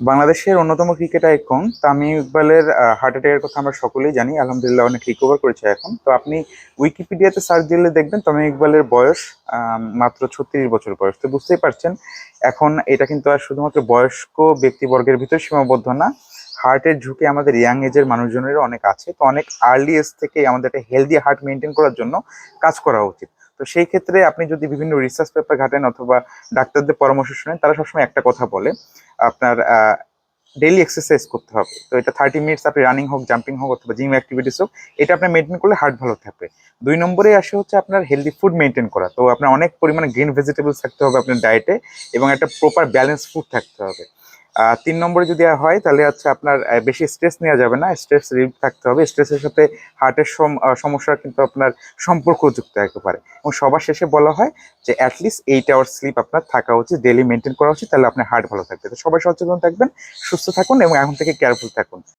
বাংলাদেশের অন্যতম cricket icon Tamim ইকবালের হার্ট অ্যাটাকের কথা আমরা সকলেই জানি। আলহামদুলিল্লাহ অনেক রিকভার করেছে এখন। তো আপনি উইকিপিডিয়াতে সার্চ দিলে দেখবেন তামিম ইকবালের বয়স মাত্র 36 বছর বয়স। তো বুঝতেই পারছেন এখন এটা কিন্তু আর শুধুমাত্র বয়স্ক ব্যক্তিবর্গের ভিতর সীমাবদ্ধ না। হার্টের ঝুঁকি আমাদের ইয়াং এজের মানুষজনেরও অনেক আছে। তো অনেক আর্লি এজ থেকে আমাদের একটা হেলদি হার্ট মেনটেন করার জন্য কাজ করা উচিত। তো সেই ক্ষেত্রে আপনি যদি বিভিন্ন রিসার্চ পেপার ঘাটেন অথবা ডাক্তারদের পরামর্শ শুনেন, তারা সবসময় একটা কথা বলে, আপনার ডেইলি এক্সারসাইজ করতে হবে। তো এটা 30 মিনিটস আপনি রানিং হোক, জাম্পিং হোক অথবা জিম অ্যাক্টিভিটিস হোক, এটা আপনার মেনটেন করলে হার্ট ভালো থাকবে। 2 নম্বরে আসে হচ্ছে আপনার হেলদি ফুড মেনটেন করা। তো আপনার অনেক পরিমাণে গ্রিন ভেজিটেবলস থাকতে হবে আপনার ডায়েটে এবং একটা প্রপার ব্যালেন্স ফুড থাকতে হবে। 3 নম্বরে যদি হয় তাহলে হচ্ছে আপনার বেশি স্ট্রেস নেওয়া যাবে না, স্ট্রেস রিলিফ থাকতে হবে। স্ট্রেসের সাথে হার্টের সমস্যা কিন্তু আপনার সম্পর্ক যুক্ত থাকতে পারে। এবং সবার শেষে বলা হয় যে অ্যাটলিস্ট 8 আওয়ার স্লিপ আপনার থাকা উচিত, ডেইলি মেনটেন করা উচিত, তাহলে আপনার হার্ট ভালো থাকবে। তো সবাই সচেতন থাকবেন, সুস্থ থাকুন এবং এখন থেকে কেয়ারফুল থাকুন।